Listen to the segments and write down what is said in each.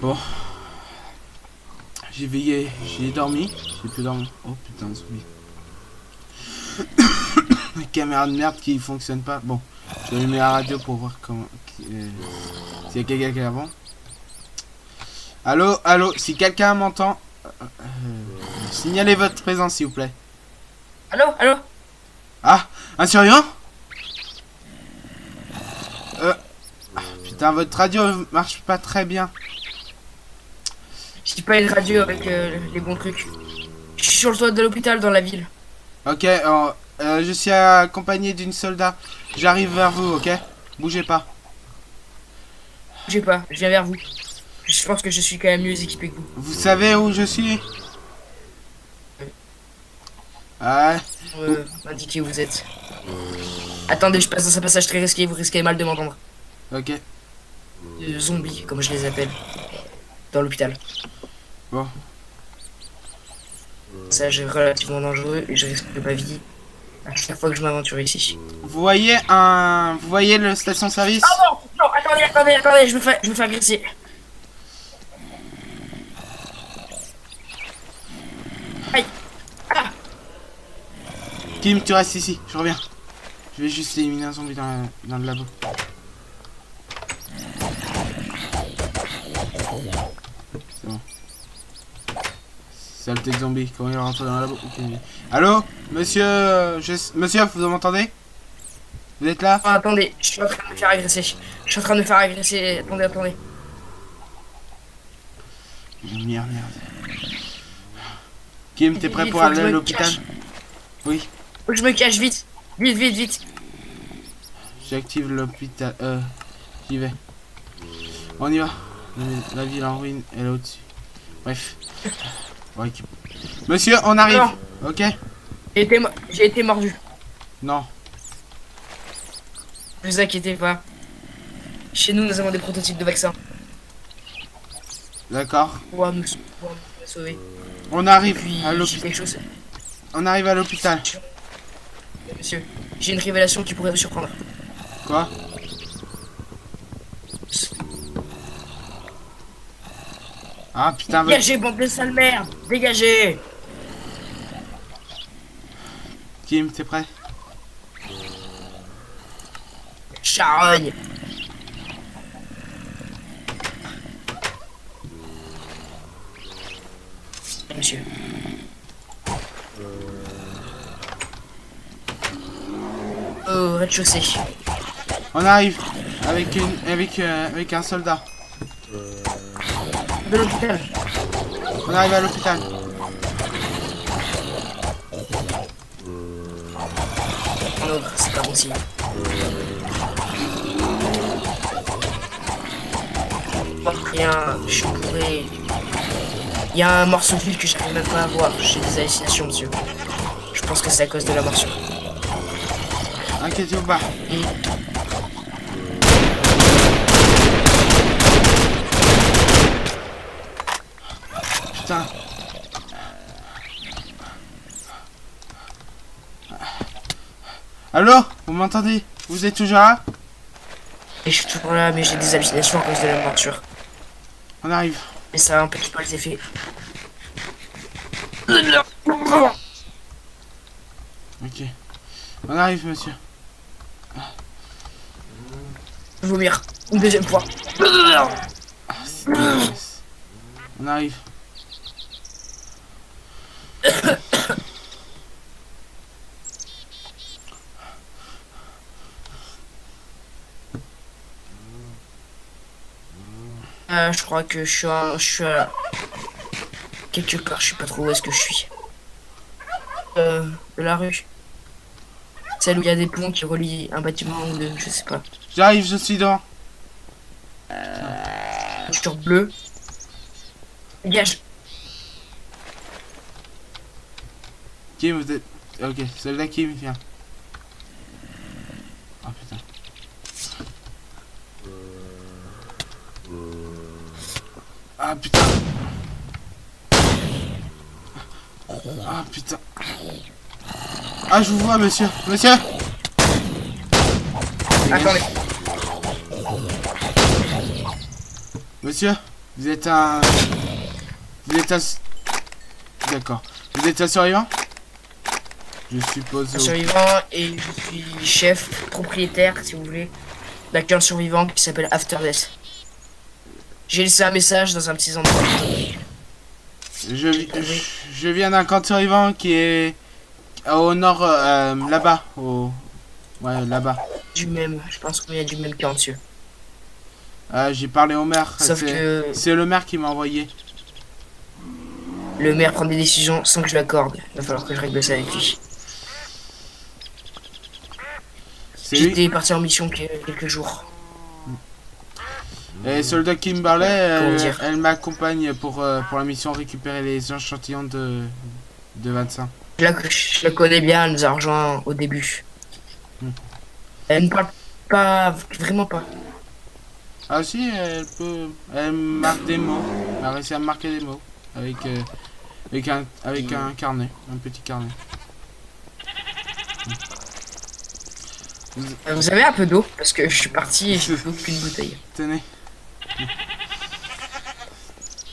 Bon. J'ai veillé, j'ai dormi. J'ai pu dormir. Oh putain, zombie. La caméra de merde qui fonctionne pas. Bon, je vais allumer la radio pour voir comment. S'il y a quelqu'un qui est avant. Allô, allô, si quelqu'un m'entend, signalez votre présence s'il vous plaît. Allô, allô. Ah, un survivant? Putain, votre radio marche pas très bien. J'ai pas une radio avec les bons trucs. Je suis sur le toit de l'hôpital dans la ville. Ok, je suis accompagné d'une soldat. J'arrive vers vous, ok? Bougez pas. Bougez pas, je viens vers vous. Je pense que je suis quand même mieux équipé que vous. Vous savez où je suis? Ouais. Indiquez où vous êtes. Attendez, je passe dans un passage très risqué, vous risquez mal de m'entendre. Ok. Zombies, comme je les appelle. Dans l'hôpital. Bon. Ça, c'est relativement dangereux et je risque ma vie à chaque fois que je m'aventure ici. Vous voyez le station-service? Oh non, non, attendez, je me fais agresser. Aïe. Ah. Kim, tu restes ici, je reviens. Je vais juste éliminer un zombie dans le labo. C'est bon. Saleté de zombie, comment il est rentré dans le labo? Ok. Allô? Monsieur, monsieur, vous m'entendez? Vous êtes là? Oh, attendez, je suis en train de me faire agresser. Je suis en train de me faire agresser. Attendez. Merde. Kim, t'es prêt pour aller à l'hôpital? Oui. Faut que je me cache vite. Vite. J'active l'hôpital. J'y vais. On y va. La ville en ruine, elle est au-dessus. Bref. Ouais, monsieur, on arrive. Non. Ok? J'ai été mordu. Non. Ne vous inquiétez pas. Chez nous avons des prototypes de vaccins. D'accord. Pour nous sauver. On arrive Puis, à j'ai l'hôpital. quelque chose. On arrive à l'hôpital. Monsieur, j'ai une révélation qui pourrait vous surprendre. Quoi? Ah putain, Dégagez, bande de sale merde! Dégagez! Kim, t'es prêt? Charogne! Monsieur. Oh, rez-de-chaussée. On arrive avec un soldat. De l'hôpital. On arrive à l'hôpital. Un autre, c'est pas bon signe. Rien, je pourrais. Il y a un morceau de fil que j'arrive même pas à voir. J'ai des hallucinations, monsieur. Je pense que c'est à cause de la morsure. Inquiétez-vous pas. Putain. Allô? Vous m'entendez? Vous êtes toujours là? Et je suis toujours là, mais j'ai des hallucinations à cause de la morsure. On arrive. Mais ça empêche pas les effets. Ok. On arrive, monsieur. Vomir. Une deuxième fois. Ah, c'est dégueulasse. On arrive. Je crois que je suis à quelque part, je sais pas trop où est-ce que je suis. De la rue. Celle où il y a des ponts qui relient un bâtiment ou deux, je sais pas. J'arrive, je suis devant. Voiture bleue. Dégage. Kim, vous êtes... Ok, celle-là, Kim, viens. Oh putain. Ah putain. Ah putain. Ah, je vous vois, monsieur. Monsieur. Attendez. Monsieur. Vous êtes un... Vous êtes un... D'accord. Vous êtes un survivant? Je suppose... Un survivant et je suis chef, propriétaire, si vous voulez, d'un camp survivant qui s'appelle After Death. J'ai laissé un message dans un petit endroit. Je viens d'un camp de survivants qui est au nord, là-bas. Ouais, là-bas. Du même, je pense qu'il y a du même camp dessus. J'ai parlé au maire. Sauf que C'est le maire qui m'a envoyé. le maire prend des décisions sans que je l'accorde. Il va falloir que je règle ça avec lui. J'étais parti en mission quelques jours. Et soldat Kimberley, Comment dire, elle m'accompagne pour la mission récupérer les échantillons de Vincent. je la connais bien, elle nous a rejoint au début. Elle ne parle pas, vraiment pas. Ah si, elle peut... Elle marque des mots. Elle a réussi à marquer des mots. Avec un carnet. Un petit carnet. Vous avez un peu d'eau? Parce que je suis parti et je n'ai aucune bouteille. Tenez.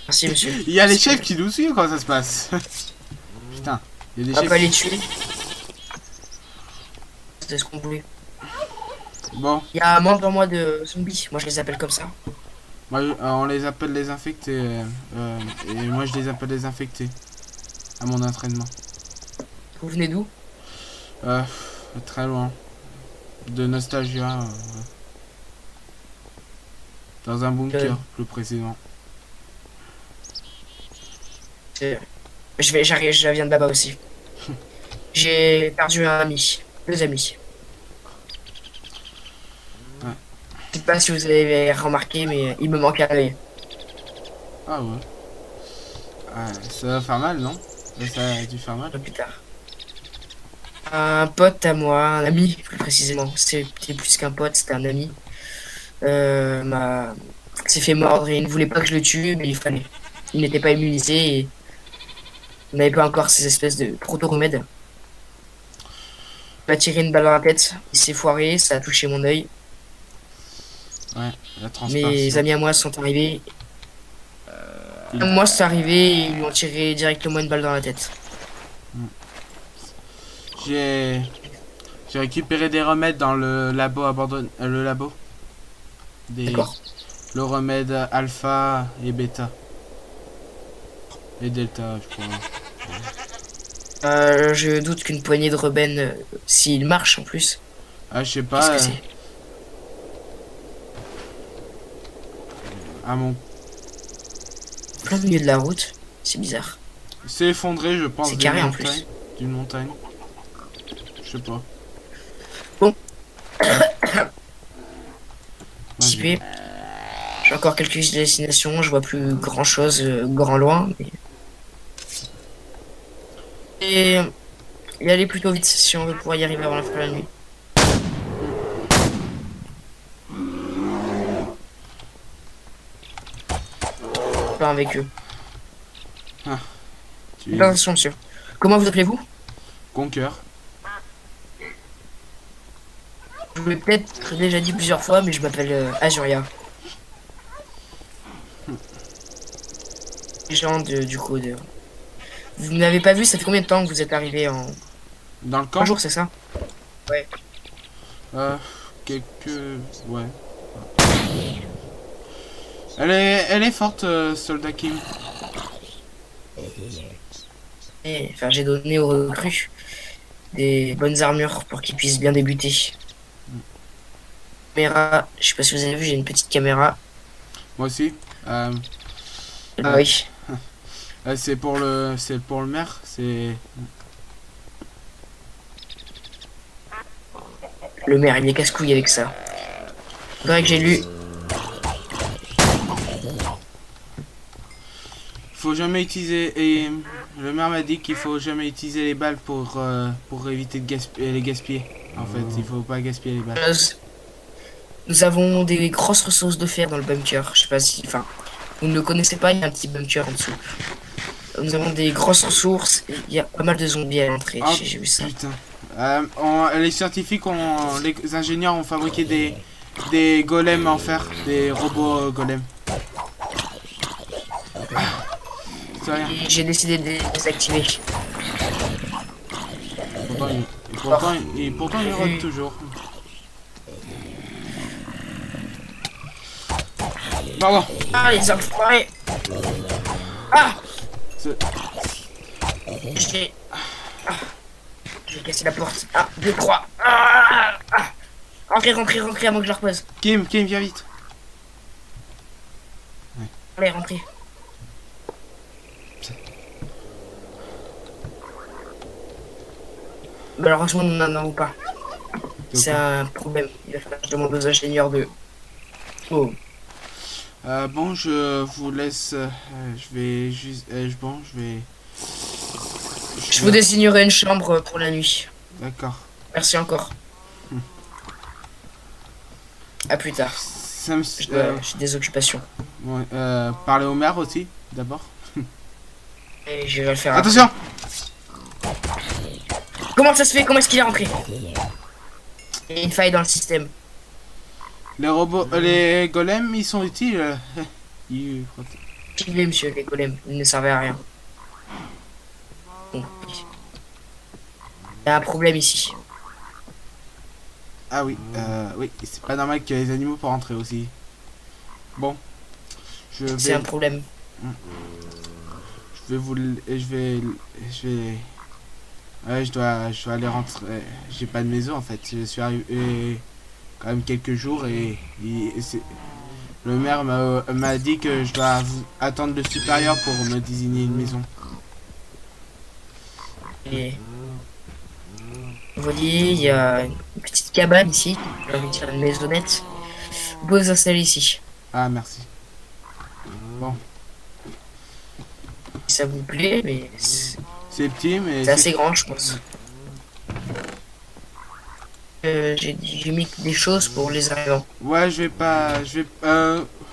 Merci monsieur. Il y a les chefs qui nous suivent quand ça se passe. Putain, il y a des On va chefs. pas les tuer. C'était ce qu'on voulait. Bon, Il y a moins d'un mois de zombies, moi je les appelle comme ça. moi, on les appelle les infectés. Et moi je les appelle les infectés. À mon entraînement. Vous venez d'où? Très loin. De Nostalgia. Dans un bunker, plus précisément. J'arrive, je viens de là-bas aussi. J'ai perdu un ami, 2 amis. Ouais. Je sais pas si vous avez remarqué, mais il me manque un œil. Ah ouais. Ça va faire mal, non? Ça a dû faire mal. Plus tard. Un pote à moi, un ami plus précisément, c'était plus qu'un pote, c'était un ami. S'est fait mordre et il ne voulait pas que je le tue, mais il fallait. Il n'était pas immunisé et on n'avait pas encore ces espèces de proto-remèdes. Il m'a tiré une balle dans la tête, il s'est foiré, ça a touché mon œil. Ouais, la transperce. Mes amis à moi sont arrivés. Moi, c'est arrivé et ils lui ont tiré directement une balle dans la tête. J'ai récupéré des remèdes dans le labo abandonné. Le labo. D'accord. Le remède alpha et bêta. Et delta, je crois. Je doute qu'une poignée de rebelles, s'il marche en plus. Ah, je sais Qu'est-ce pas. que c'est? À mon... Plein milieu de la route, c'est bizarre. C'est effondré, je pense. C'est carré en plus. D'une montagne. Je sais pas. Bon. Vas-y. J'ai encore quelques destinations, je vois plus grand chose, grand loin. Mais... Et y aller plutôt vite si on veut pouvoir y arriver avant la fin de la nuit. Pas avec eux. Attention monsieur. Comment vous appelez-vous? Conquer. Je vous l'ai peut-être déjà dit plusieurs fois, mais je m'appelle Azuria. Gens du coup de... Vous n'avez pas vu, ça fait combien de temps que vous êtes arrivé en... Dans le camp? Un jour, c'est ça? Ouais. Ouais. Elle est forte, soldat Kim. Et, enfin, j'ai donné aux recrues des bonnes armures pour qu'ils puissent bien débuter. Caméra, je sais pas si vous avez vu, j'ai une petite caméra. Moi aussi. Oui. C'est pour le maire. C'est... Le maire, il est casse-couille avec ça. C'est vrai que j'ai lu. Faut jamais utiliser... Et le maire m'a dit qu'il faut jamais utiliser les balles pour éviter de les gaspiller. En fait, il faut pas gaspiller les balles. Nous avons des grosses ressources de fer dans le bunker. Je sais pas si... Enfin, vous ne le connaissez pas, il y a un petit bunker en dessous. Nous avons des grosses ressources. Il y a pas mal de zombies à l'entrée. Oh, j'ai vu ça. Putain. Les scientifiques, les ingénieurs ont fabriqué des golems en fer. Des robots golems. C'est rien. Et j'ai décidé de les désactiver. Pourtant, il rôde toujours. Pardon. Ah, les enfoirés. Ah, C'est- j'ai... Ah, j'ai cassé la porte. Ah, 2, 3. Ah, ah. Rentrez avant que je la repose. Kim, viens vite. Allez, rentrez. Malheureusement, nous n'en avons pas. C'est un problème. Il va falloir que je demande aux ingénieurs de... Oh. Bon, je vous laisse. Je vais juste. Bon, je vais. Je vous désignerai une chambre pour la nuit. D'accord. Merci encore. À plus tard. Ça me. J'ai des occupations. Ouais, parler au maire aussi, d'abord. Et je vais le faire. Attention! Comment ça se fait? Comment est-ce qu'il est rentré? Il y a une faille dans le système. Les robots. Les golems, ils sont utiles. Ils- S'il vous plaît, monsieur, les golems, ils ne servaient à rien. Bon. Il y a un problème ici. Ah oui, oui, c'est pas normal qu'il y ait les animaux pour rentrer aussi. Bon. C'est un problème. Je vais vous. Ouais, je dois aller rentrer. J'ai pas de maison en fait. Je suis arrivé quand même quelques jours et le maire m'a dit que je dois attendre le supérieur pour me désigner une maison. Et vous voyez, il y a une petite cabane ici, j'ai envie de dire une maisonnette. Vous pouvez vous installer ici. Ah, merci. Bon, Si ça vous plaît, mais c'est c'est petit, mais assez grand, je pense. J'ai mis des choses pour les arrivants. Ouais, je vais pas.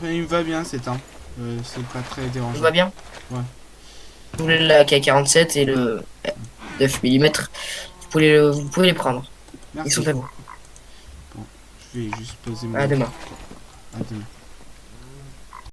Il me va bien, c'est temps. C'est pas très Tout dérangeant. va bien? Ouais. Vous voulez la K47 et le 9 mm, vous pouvez les prendre. Merci. Ils sont à vous. Je vais juste poser mon. À demain. À demain.